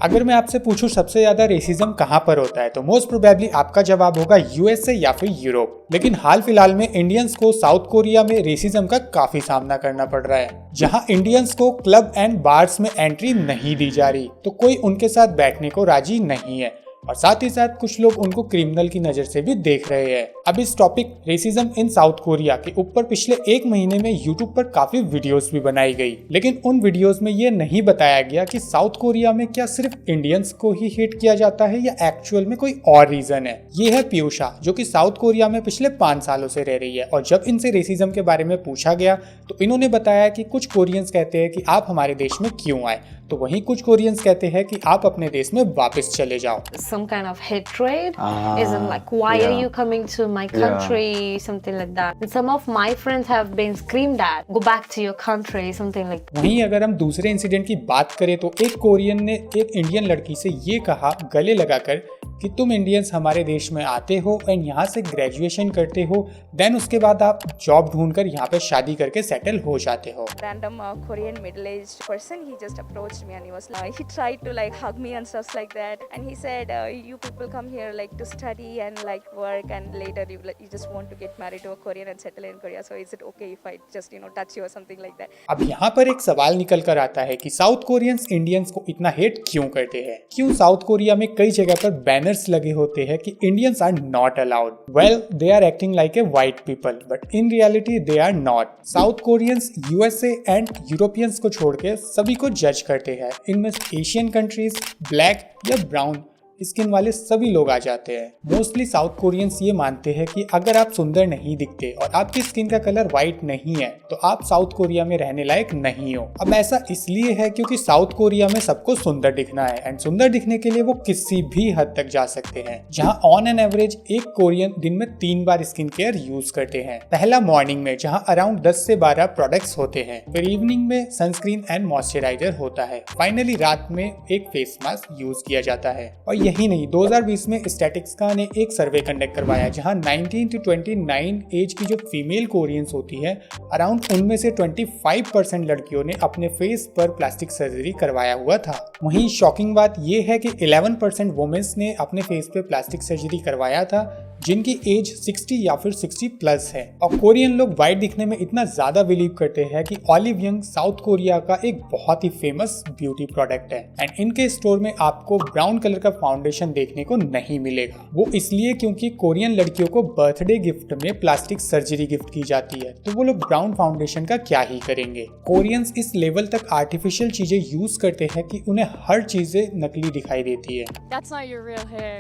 अगर मैं आपसे पूछूं सबसे ज्यादा रेसिज्म कहां पर होता है तो मोस्ट प्रोबेबली आपका जवाब होगा यूएसए या फिर यूरोप। लेकिन हाल फिलहाल में इंडियंस को साउथ कोरिया में रेसिज्म का काफी सामना करना पड़ रहा है, जहां इंडियंस को क्लब एंड बार्स में एंट्री नहीं दी जा रही, तो कोई उनके साथ बैठने को राजी नहीं है और साथ ही साथ कुछ लोग उनको क्रिमिनल की नजर से भी देख रहे हैं। अब इस टॉपिक रेसिज्म इन साउथ कोरिया के ऊपर पिछले एक महीने में यूट्यूब पर काफी वीडियोस भी बनाई गई, लेकिन उन वीडियोस में ये नहीं बताया गया कि साउथ कोरिया में क्या सिर्फ इंडियंस को ही हेट किया जाता है या एक्चुअल में कोई और रीजन है। ये है पीयूषा, जो कि साउथ कोरिया में पिछले 5 सालों से रह रही है, और जब इनसे रेसिज्म के बारे में पूछा गया तो इन्होंने बताया कि कुछ कोरियंस कहते हैं कि आप हमारे देश में क्यों आए, तो वहीं कुछ कोरियंस कहते हैं कि आप अपने देश में वापस चले जाओ। Some kind of hatred, isn't like why are you coming to my country, something like that. And some of my friends have been screamed at, go back to your country, something like that. वहीं अगर हम दूसरे incident की बात करें तो एक Korean ने एक इंडियन लड़की से ये कहा गले लगाकर कि तुम इंडियंस हमारे देश में आते हो एंड यहाँ से ग्रेजुएशन करते हो, देन उसके बाद आप जॉब ढूंढकर यहाँ पे शादी करके सेटल हो जाते हो। Random Korean middle-aged person, he just approached me and he was like, he tried to like hug me and stuff like that, and he said, you people come here like to study and like work, and later you just want to get married to a Korean and settle in Korea, so is it okay if I just touch you or something like that? अब यहाँ पर एक सवाल निकल कर आता है कि साउथ कोरियंस इंडियंस को इतना हेट क्यों करते हैं? क्यों साउथ कोरिया में कई जगह पर बैनर्स लगे होते हैं कि Indians are not allowed? Well, they are acting like a white people, but in reality they are not. South Koreans USA and Europeans को छोड़ के सभी को जज करते हैं। इनमें एशियन कंट्रीज, ब्लैक या ब्राउन स्किन वाले सभी लोग आ जाते हैं। मोस्टली साउथ कोरियंस ये मानते हैं कि अगर आप सुंदर नहीं दिखते और आपकी स्किन का कलर व्हाइट नहीं है तो आप साउथ कोरिया में रहने लायक नहीं हो। अब ऐसा इसलिए है क्योंकि साउथ कोरिया में सबको सुंदर दिखना है एंड सुंदर दिखने के लिए वो किसी भी हद तक जा सकते हैं, जहां ऑन एन एवरेज एक कोरियन दिन में 3 बार स्किन केयर यूज करते हैं। पहला मॉर्निंग में, जहां अराउंड 10 से 12 प्रोडक्ट्स होते हैं, फिर इवनिंग में सनस्क्रीन एंड मॉइस्चराइजर होता है, फाइनली रात में एक फेस मास्क यूज किया जाता है। और यही नहीं, 2020 में स्टैटिस्टिका ने एक सर्वे कंडक्ट करवाया जहां 19 to 29 एज की जो फीमेल कोरियंस होती है, अराउंड उनमें से 25% लड़कियों ने अपने फेस पर प्लास्टिक सर्जरी करवाया हुआ था। वहीं शॉकिंग बात यह है कि 11% वुमेन्स ने अपने फेस पे प्लास्टिक सर्जरी करवाया था जिनकी एज 60 या फिर 60 प्लस है। और कोरियन लोग व्हाइट दिखने में इतना ज्यादा बिलीव करते हैं कि ऑलिव यंग साउथ कोरिया का एक बहुत ही फेमस ब्यूटी प्रोडक्ट है एंड इनके स्टोर में आपको ब्राउन कलर का फाउंडेशन देखने को नहीं मिलेगा। वो इसलिए क्योंकि कोरियन लड़कियों को बर्थडे गिफ्ट में प्लास्टिक सर्जरी गिफ्ट की जाती है, तो वो लोग ब्राउन फाउंडेशन का क्या ही करेंगे। कोरियंस इस लेवल तक आर्टिफिशियल चीजें यूज करते हैं कि उन्हें हर चीजें नकली दिखाई देती है। That's not your real hair.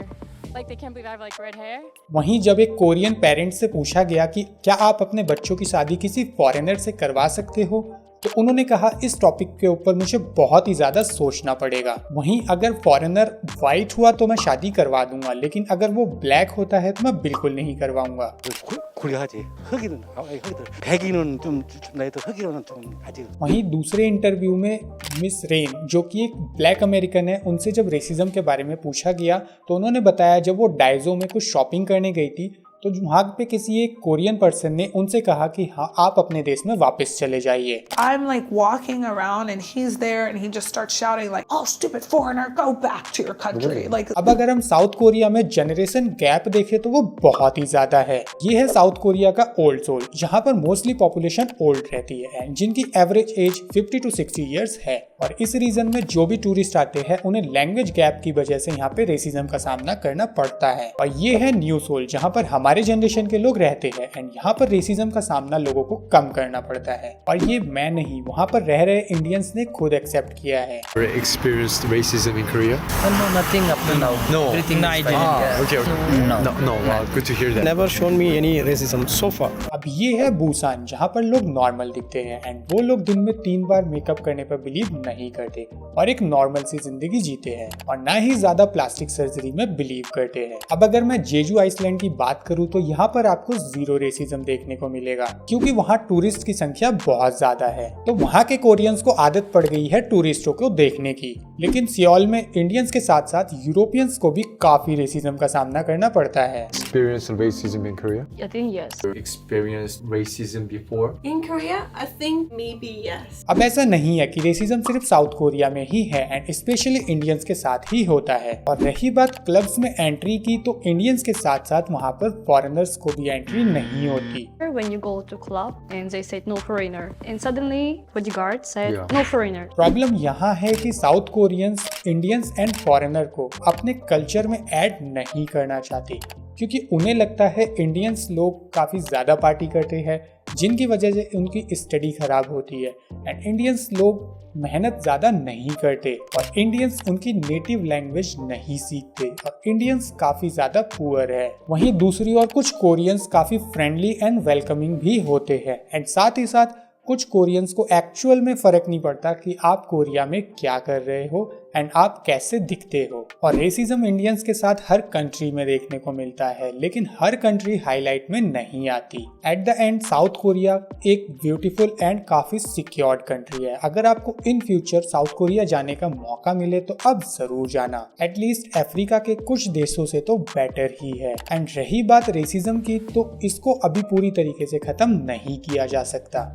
Like they can't believe I have like red hair. वहीं जब एक कोरियन पेरेंट्स से पूछा गया कि क्या आप अपने बच्चों की शादी किसी फॉरेनर से करवा सकते हो, तो उन्होंने कहा इस टॉपिक के ऊपर मुझे बहुत ही ज्यादा सोचना पड़ेगा। वहीं अगर फॉरेनर व्हाइट हुआ तो मैं शादी करवा दूंगा, लेकिन अगर वो ब्लैक होता है तो मैं बिल्कुल नहीं करवाऊंगा। वहीं दूसरे इंटरव्यू में मिस रेन, जो कि एक ब्लैक अमेरिकन है, उनसे जब रेसिज्म के बारे में पूछा गया तो उन्होंने बताया जब वो डाइजो में कुछ शॉपिंग करने गई थी तो वहाँ पे किसी एक कोरियन पर्सन ने उनसे कहा कि हाँ आप अपने देश में वापस चले जाइए। I'm like walking around and he's there and he just starts shouting like, "Oh, stupid foreigner, go back to your country." Like अब अगर हम साउथ कोरिया में जनरेशन गैप देखें तो वो बहुत ही ज्यादा है। ये है साउथ कोरिया का ओल्ड सोल, जहाँ पर मोस्टली पॉपुलेशन ओल्ड रहती है एंड जिनकी एवरेज एज 50 to 60 इयर्स है। और इस रीजन में जो भी टूरिस्ट आते हैं उन्हें लैंग्वेज गैप की वजह से यहाँ पे रेसिज्म का सामना करना पड़ता है। और ये है न्यू सोल, जहाँ पर हमारे जनरेशन के लोग रहते हैं एंड यहाँ पर रेसिज्म का सामना लोगों को कम करना पड़ता है। और ये मैं नहीं, वहाँ पर रह रहे इंडियंस ने खुद एक्सेप्ट किया है। Experienced racism in Korea? No, nothing up to now. No. Everything No, is I fine. didn't. Okay. No. Good to hear that. Never shown me any racism so far. अब ये है Busan, जहाँ पर लोग normal दिखते हैं and वो लोग दिन में 3 बार मेकअप करने पर बिलीव नहीं करते और एक नॉर्मल सी जिंदगी जीते हैं और ना ही ज्यादा प्लास्टिक सर्जरी में बिलीव करते हैं। अब अगर मैं जेजू आइसलैंड की बात करूँ तो यहाँ पर आपको 0 रेसिज्म देखने को मिलेगा क्योंकि वहाँ टूरिस्ट की संख्या बहुत ज्यादा है, तो वहाँ के कोरियंस को आदत पड़ गई है टूरिस्टों को देखने की। लेकिन सियोल में इंडियंस के साथ साथ यूरोपियंस को भी काफी रेसिज्म का सामना करना पड़ता है। Experienced racism in Korea? I think yes. Experienced racism before? In Korea, I think maybe yes. अब ऐसा नहीं है कि रेसिज्म सिर्फ सिर्फ साउथ कोरिया में ही है एंड स्पेशली इंडियंस के साथ ही होता है। और रही बात क्लब्स में एंट्री की, तो इंडियंस के साथ साथ वहाँ पर फॉरेनर्स को भी एंट्री नहीं होती। When you go to club and they said no foreigner, and suddenly bodyguard said Yeah. no foreigner. Problem यहाँ है कि south Koreans Indians and foreigner को अपने कल्चर में ऐड नहीं करना चाहते, क्योंकि उन्हें लगता है इंडियंस लोग काफ़ी ज़्यादा पार्टी करते हैं जिनकी वजह से उनकी स्टडी खराब होती है एंड इंडियंस लोग मेहनत ज़्यादा नहीं करते और इंडियंस उनकी नेटिव लैंग्वेज नहीं सीखते और इंडियंस काफ़ी ज़्यादा पुअर है। वहीं दूसरी ओर कुछ कोरियंस काफ़ी फ्रेंडली एंड वेलकमिंग भी होते हैं एंड साथ ही साथ कुछ कोरियंस को एक्चुअल में फर्क नहीं पड़ता कि आप कोरिया में क्या कर रहे हो एंड आप कैसे दिखते हो। और रेसिज्म इंडियंस के साथ हर कंट्री में देखने को मिलता है, लेकिन हर कंट्री हाईलाइट में नहीं आती। At the end south Korea एक ब्यूटीफुल एंड काफी सिक्योर्ड कंट्री है। अगर आपको इन फ्यूचर साउथ कोरिया जाने का मौका मिले तो अब जरूर जाना। एटलीस्ट अफ्रीका के कुछ देशों से तो बेटर ही है। एंड रही बात रेसिज्म की, तो इसको अभी पूरी तरीके से खत्म नहीं किया जा सकता।